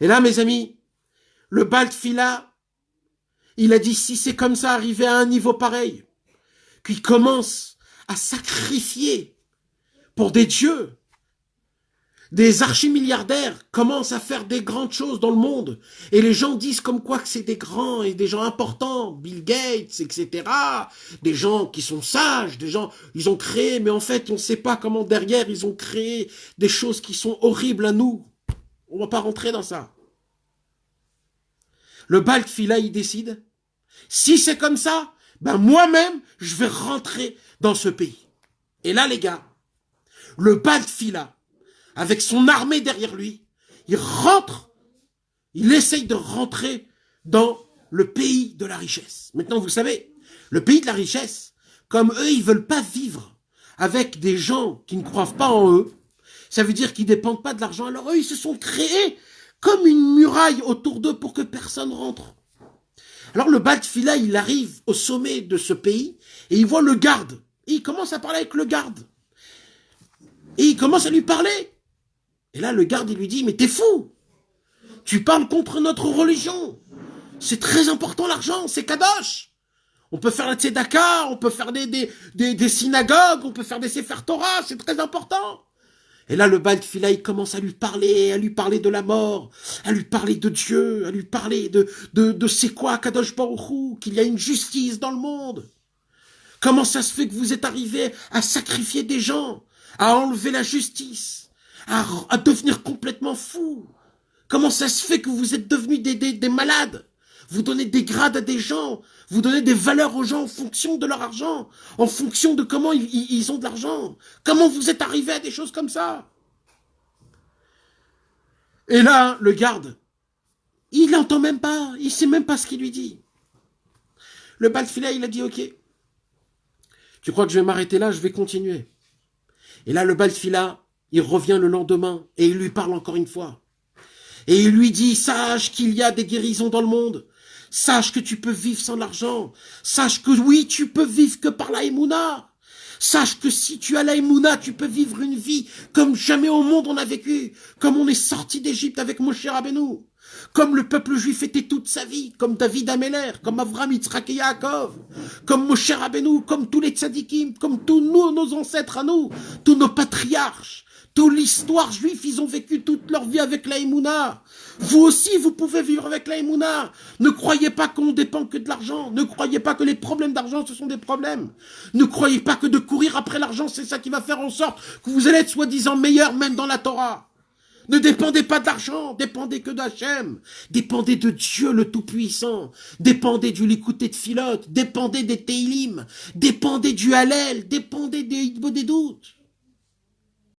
Et là, mes amis, le Baal Tfila, il a dit, si c'est comme ça, arrivé à un niveau pareil, qu'il commence à sacrifier pour des dieux, des archimilliardaires commencent à faire des grandes choses dans le monde, et les gens disent comme quoi que c'est des grands et des gens importants, Bill Gates, etc., des gens qui sont sages, des gens, ils ont créé, mais en fait, on ne sait pas comment derrière, ils ont créé des choses qui sont horribles à nous. On ne va pas rentrer dans ça. Le Baal Tfila, il décide, si c'est comme ça, ben moi-même, je vais rentrer dans ce pays. Et là, les gars, le Baal Tfila, avec son armée derrière lui, il rentre, il essaye de rentrer dans le pays de la richesse. Maintenant, vous savez, le pays de la richesse, comme eux, ils veulent pas vivre avec des gens qui ne croient pas en eux, ça veut dire qu'ils dépendent pas de l'argent. Alors eux, ils se sont créés comme une muraille autour d'eux pour que personne rentre. Alors le Baal Tfila, il arrive au sommet de ce pays et il voit le garde. Et il commence à parler avec le garde. Et il commence à lui parler. Et là, le garde, il lui dit, mais t'es fou. Tu parles contre notre religion. C'est très important l'argent, c'est kadosh. On peut faire la tzedaka, on peut faire des synagogues, on peut faire des sefer Torah, c'est très important. Et là, le Baal Tfila, il commence à lui parler de la mort, à lui parler de Dieu, à lui parler de c'est quoi Kadosh Baruch Hu, qu'il y a une justice dans le monde. Comment ça se fait que vous êtes arrivé à sacrifier des gens, à enlever la justice, à devenir complètement fou? Comment ça se fait que vous êtes devenus des malades? Vous donnez des grades à des gens, vous donnez des valeurs aux gens en fonction de leur argent, en fonction de comment ils ont de l'argent. Comment vous êtes arrivé à des choses comme ça? Et là, le garde, il n'entend même pas, il sait même pas ce qu'il lui dit. Le Baal Tfila, il a dit, ok, tu crois que je vais m'arrêter là, je vais continuer. Et là, le Baal Tfila, il revient le lendemain et il lui parle encore une fois. Et il lui dit, sache qu'il y a des guérisons dans le monde. Sache que tu peux vivre sans l'argent. Sache que oui, tu peux vivre que par la Emouna. Sache que si tu as la Emouna, tu peux vivre une vie comme jamais au monde on a vécu. Comme on est sorti d'Égypte avec Moshe Rabbeinu. Comme le peuple juif était toute sa vie. Comme David Améler, comme Avraham, Yitzhak et Yaakov. Comme Moshe Rabbeinu, comme tous les tzadikim, comme tous nous, nos ancêtres à nous. Tous nos patriarches. Toute l'histoire juive, ils ont vécu toute leur vie avec la Emouna. Vous aussi, vous pouvez vivre avec la Emouna. Ne croyez pas qu'on dépend que de l'argent. Ne croyez pas que les problèmes d'argent, ce sont des problèmes. Ne croyez pas que de courir après l'argent, c'est ça qui va faire en sorte que vous allez être soi-disant meilleur, même dans la Torah. Ne dépendez pas de l'argent, dépendez que d'Hachem. Dépendez de Dieu le Tout-Puissant. Dépendez du Likuté de Filot. Dépendez des Teilim. Dépendez du Hallel. Dépendez des doutes.